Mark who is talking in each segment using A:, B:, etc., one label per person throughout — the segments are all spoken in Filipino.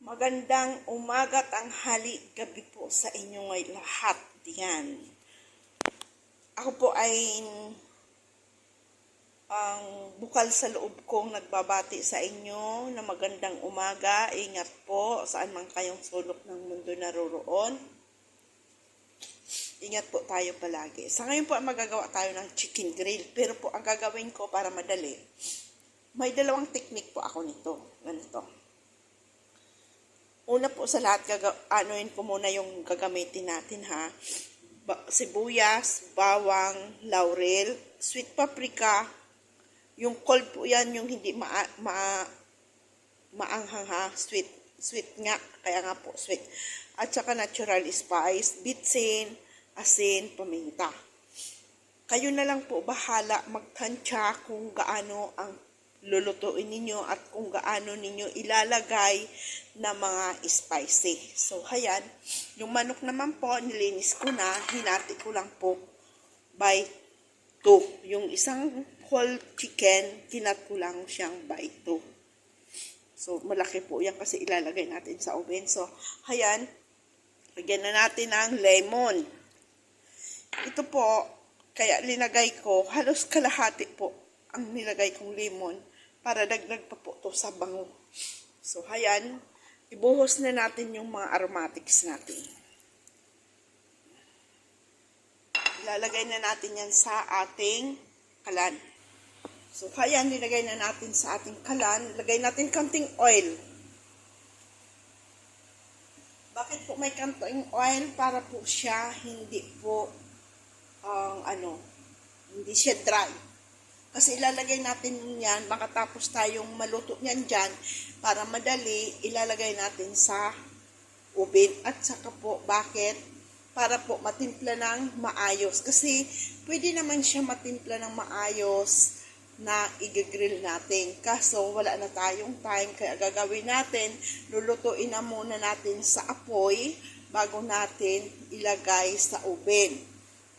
A: Magandang umaga, tanghali, gabi po sa inyo ngayon lahat. Yan. Ako po ay ang bukal sa loob kong nagbabati sa inyo na magandang umaga. Ingat po saan man kayong sulok ng mundo naroroon. Ingat po tayo palagi. Sa ngayon po magagawa tayo ng chicken grill. Pero po ang gagawin ko para madali, may dalawang technique po ako nito. Ganito. Una po sa lahat, anuin ko muna yung gagamitin natin ha. Sibuyas, bawang, laurel, sweet paprika, yung cold po yan, yung hindi maanghang ha, sweet nga, kaya nga po sweet. At saka natural spice, bitsin, asin, paminta. Kayo na lang po bahala magtansya kung gaano ang lulutuin ninyo at kung gaano ninyo ilalagay na mga spicy. So, hayan. Yung manok naman po, nilinis ko na. Hinati ko lang po by 2. Yung isang whole chicken, kinat ko lang siyang by 2. So, malaki po yan kasi ilalagay natin sa oven. So, hayan. Lagyan na natin ng lemon. Ito po, kaya linagay ko, halos kalahati po ang nilagay kong lemon para dagdag pa po to sa bango. So, hayan, ibuhos na natin yung mga aromatics natin. Ilalagay na natin yan sa ating kalan. So, hayan, nilagay na natin sa ating kalan. Lagay natin kanting oil. Bakit po may kanting oil? Para po siya hindi po hindi siya dry. Kasi ilalagay natin yan, makatapos tayong maluto niyan dyan, para madali, ilalagay natin sa oven. At saka po, bakit? Para po matimpla ng maayos. Kasi pwede naman siya matimpla ng maayos na i-grill natin. Kaso wala na tayong time, kaya gagawin natin, lulutuin na muna natin sa apoy bago natin ilagay sa oven.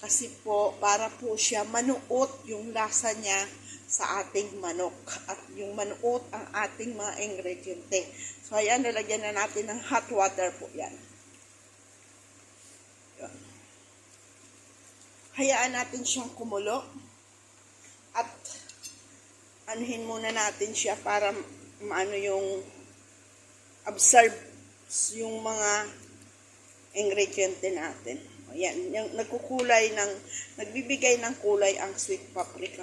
A: Kasi po, para po siya manuot yung lasa niya sa ating manok. At yung manuot ang ating mga ingrediente. So, ayan, nalagyan na natin ng hot water po yan. Yan. Hayaan natin siyang kumulo. At anuhin muna natin siya para maano yung absorb yung mga ingrediente natin. Ayan, yung nagbibigay ng kulay ang sweet paprika.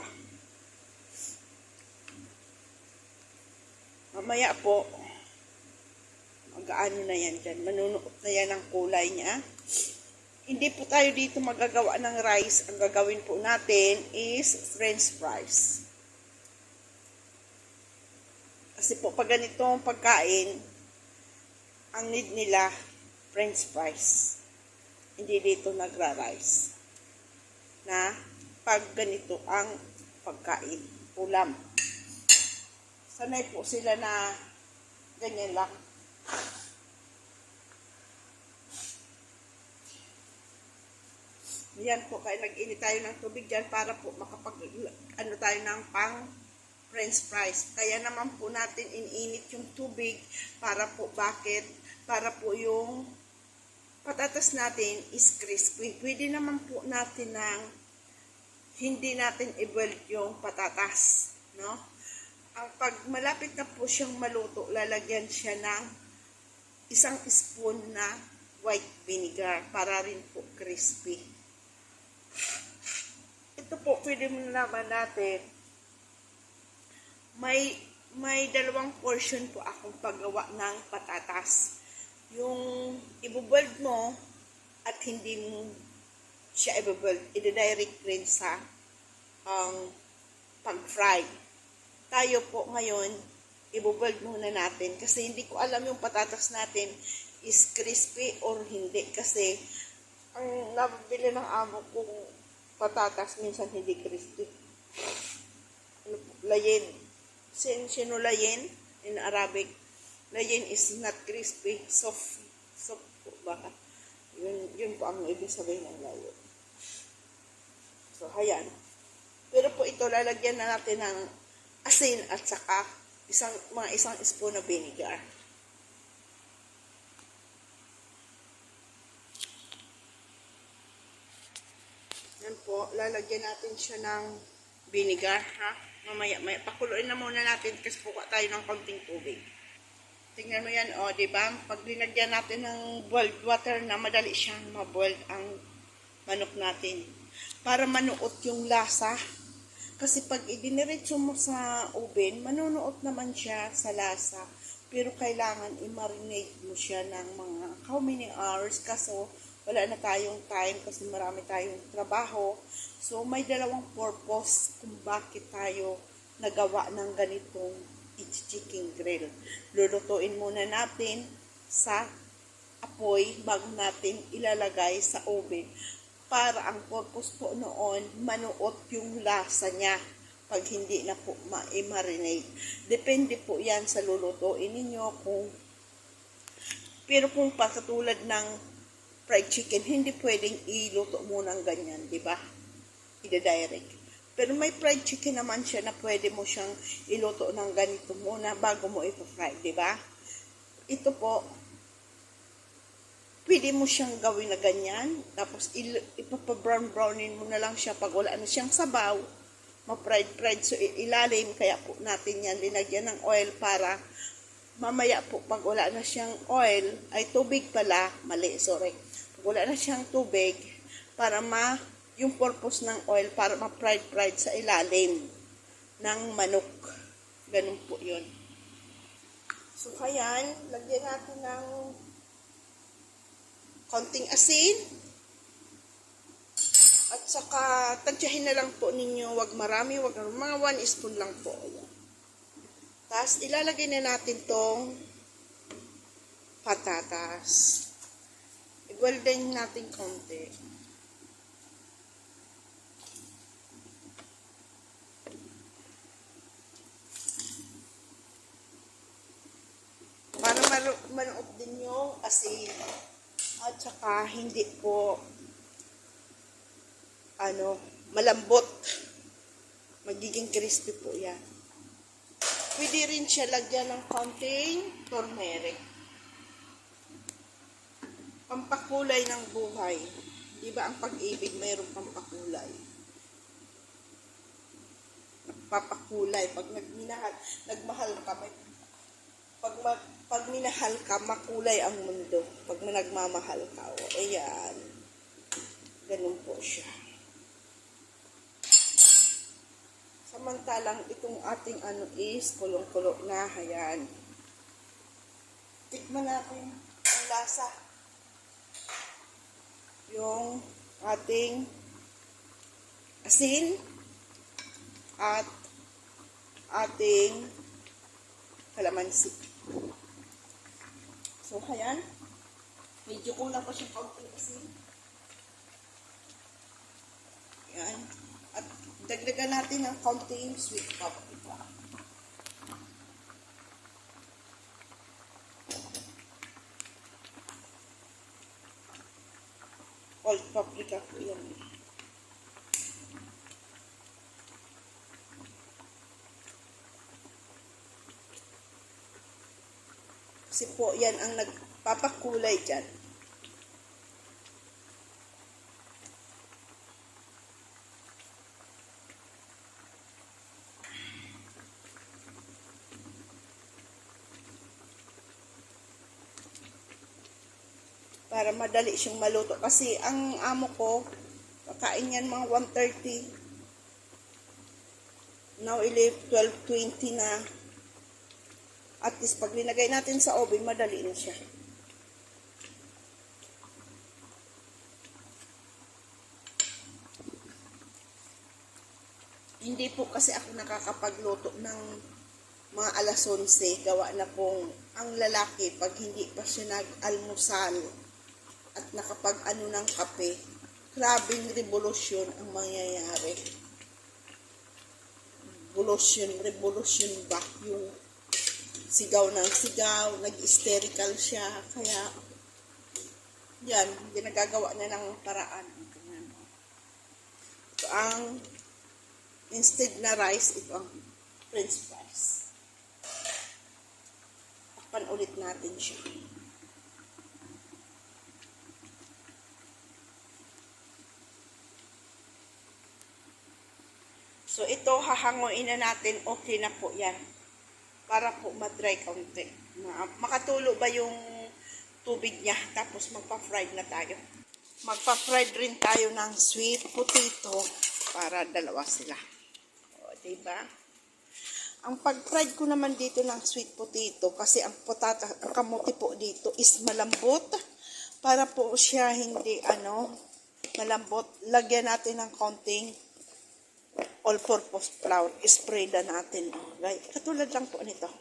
A: Mamaya po, mag-aano na yan dyan. Manunuot na yan ang kulay niya. Hindi po tayo dito magagawa ng rice. Ang gagawin po natin is french fries. Kasi po, pag ganitong pagkain, ang need nila, french fries. Hindi dito nagra-rice. Na pag ganito ang pagkain, ulam. Sanay po sila na ganyan lang. Yan po, kaya nag-init tayo ng tubig dyan para po makapag-ano tayo ng pang french fries. Kaya naman po natin ininit yung tubig para po, bakit? Para po yung patatas natin is crispy. Pwede naman po natin ng hindi natin i-boil yung patatas, no? Ang pag malapit na po siyang maluto, lalagyan siya ng 1 spoon na white vinegar para rin po crispy. Ito po, pwede mo naman natin. May dalawang portion po akong paggawa ng patatas. Yung ibubold mo at hindi mo siya ibubold, i-direct rin sa pag-fry. Tayo po ngayon, ibubold muna natin kasi hindi ko alam yung patatas natin is crispy or hindi. Kasi ang nabibili ng amo kong patatas minsan hindi crispy. Layin. Sino layin? In Arabic. Layin is not crispy, soft po ba? Yun po ang ibig sabihin ng layin. So, hayan. Pero po ito, lalagyan na natin ng asin at saka isang spoon na vinegar. po, lalagyan natin siya ng vinegar, ha? Mamaya, pakuluin na muna natin kasi kuha tayo ng konting tubig. Tingnan mo yan, o, di ba? Pag linagyan natin ng boiled water na madali siyang ma-boiled ang manok natin. Para manuot yung lasa. Kasi pag idiniretso mo sa oven, manunuot naman siya sa lasa. Pero kailangan i-marinate mo siya ng mga how many hours. Kaso wala na tayong time kasi marami tayong trabaho. So may dalawang purpose kung bakit tayo nagawa ng ganitong chicken grill. Lulutuin muna natin sa apoy bago natin ilalagay sa oven. Para ang purpose po noon, manuot yung lasa niya pag hindi na po ma-marinate. Depende po yan sa lulutuin ninyo pero kung katulad ng fried chicken, hindi pwedeng iluto muna ng ganyan, di ba? Ida-direct. Pero may fried chicken naman siya na pwede mo siyang iluto ng ganito muna bago mo i-fry, di ba? Ito po, pwede mo siyang gawin na ganyan, tapos ipapa-brown-brownin mo na lang siya pag wala na siyang sabaw, ma-fried-fried, so ilalim, kaya po natin yan, linagyan ng oil para mamaya po pag wala na siyang oil, ay tubig pala, mali, sorry, pag wala na siyang tubig, para yung purpose ng oil, para ma-fried-fried sa ilalim ng manok, ganun po yun. So, kaya, lagyan natin ng konting asin. At saka, tansyahin na lang po ninyo. Wag marami, wag mga 1 spoon lang po. Ayan. Tapos, ilalagay na natin tong patatas. I-golden natin konti. Para manuot din yung asin. At saka hindi po malambot. Magiging crispy po yan. Pwede rin siya lagyan ng konting turmeric. Pampakulay ng buhay. Di ba ang pag-ibig mayroong pampakulay? Papakulay. Pag nagmahal ka, pag minahal ka, makulay ang mundo. Pag nagmamahal ka, ayan. Ganun po siya. Samantalang itong ating is kulong-kulo na, ayan. Tikman natin ang lasa. Yung ating asin at ating kalamansi. So, ayan. Medyo kulang pa siyang kaunting asin. Ayan. At dagdagan natin ng kaunting sweet paprika. Cold paprika po yan. Kasi po, yan ang nagpapakulay dyan. Para madali siyang maluto. Kasi ang amo ko, kakain yan mga 1:30. Now, 12:20 na. At least, pag linagay natin sa oven, madali na siya. Hindi po kasi ako nakakapagluto ng mga alas 11. Gawa na pong ang lalaki, pag hindi pa siya nag-almusal at nakapag-ano ng kape, grabing revolusyon ang mangyayari. Revolusyon ba? Yung sigaw ng sigaw, nag-hysterical siya, kaya yan, ginagagawa na ng paraan. Ito ang instead na rice, ito ang french fries. Takpan ulit natin siya. So, ito, hahanguin na natin. Okay na po yan. Para po ma-dry kaunti. Makatulo ba yung tubig niya. Tapos magpa-fried na tayo. Magpa-fried rin tayo ng sweet potato para dalawa sila. O, diba? Ang pag-fried ko naman dito ng sweet potato kasi ang kamote po dito is malambot. Para po siya hindi malambot. Lagyan natin ng konting all-purpose flour. Spray na natin. Katulad lang po nito.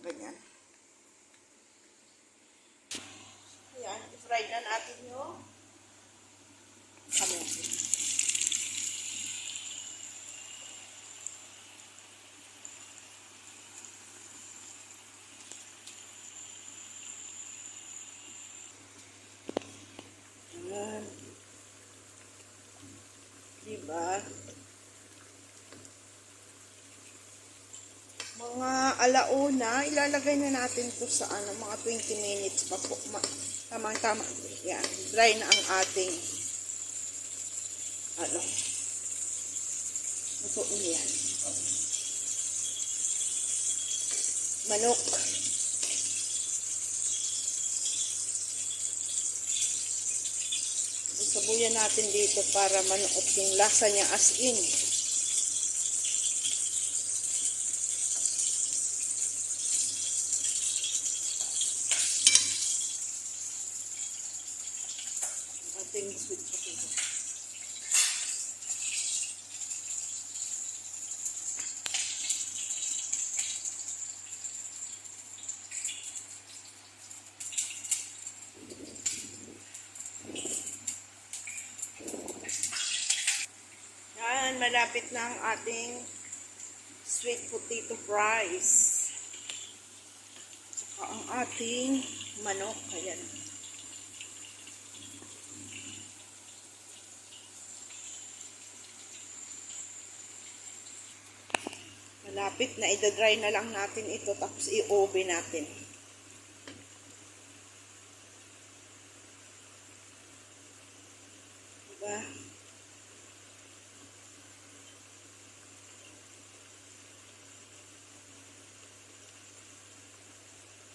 A: Ganyan. Ayan. I-fry na natin yung kamote. Ayan. Diba? Mga alauna, ilalagay na natin to sa mga 20 minutes pa po. Tama-tama. Yan. Dry na ang ating ito yan. Manok. Sabuyan natin dito para manuot yung lasa niya as in. Ating sweet potato. Yan, malapit na ang ating sweet potato fries. Saka ang ating manok. Ayan. Malapit na, idadry na lang natin ito tapos i-oven natin. Diba?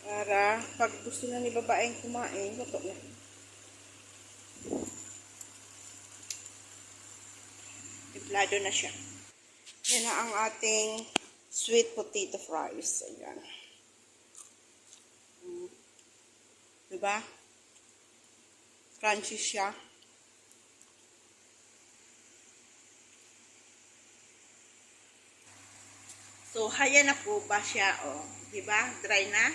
A: Para pag gusto na ni babaeng kumain, luto na. Templado na siya. Yan na ang ating sweet potato fries. Ayan. Diba? Crunchy siya. So, haya na po ba siya? O, diba? Dry na.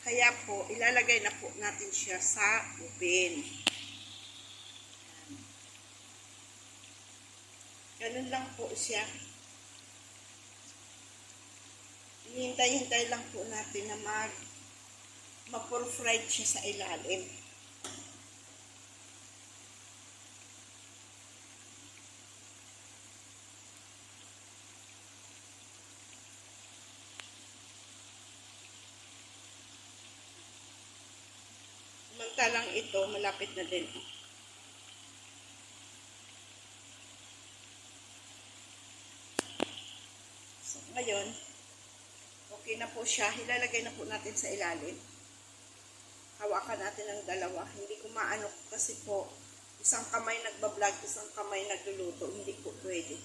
A: Kaya po, ilalagay na po natin siya sa oven. Ganun lang po siya. Hintay-hintay lang po natin na ma-fried siya sa ilalim. Samantalang ito, malapit na din. So, ngayon, okay na po siya. Ilalagay na po natin sa ilalim. Hawakan natin ang dalawa. Hindi ko maano kasi po, isang kamay nagbablog, isang kamay nagluluto. Hindi po pwede.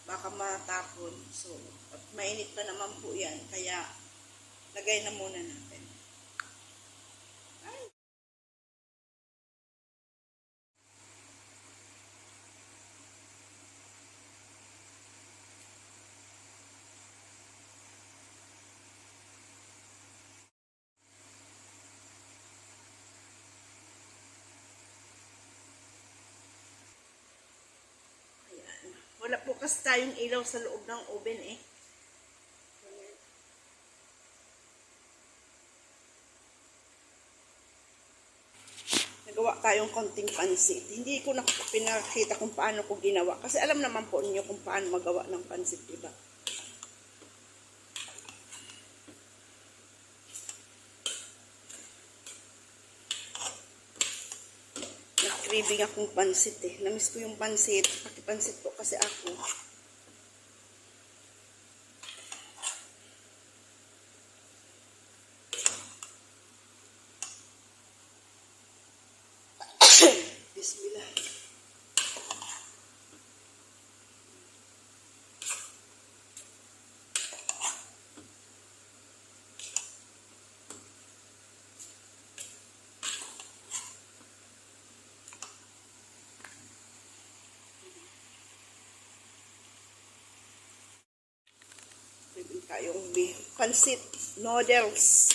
A: Baka matapon. So, at mainit pa naman po yan. Kaya, lagay na muna natin. Ay. Wala po kasi tayong ilaw sa loob ng oven eh. Nagawa tayong konting pansit. Hindi ko na pinakita kung paano ko ginawa. Kasi alam naman po ninyo kung paano magawa ng pansit, diba? craving akong pansit eh. Namiss ko yung pansit. Pakipansit po kasi ako. Bismillah. Meron tayong pansit noodles.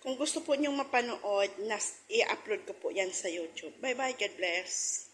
A: Kung gusto po niyong mapanood, i-upload ko po yan sa YouTube. Bye-bye, God bless.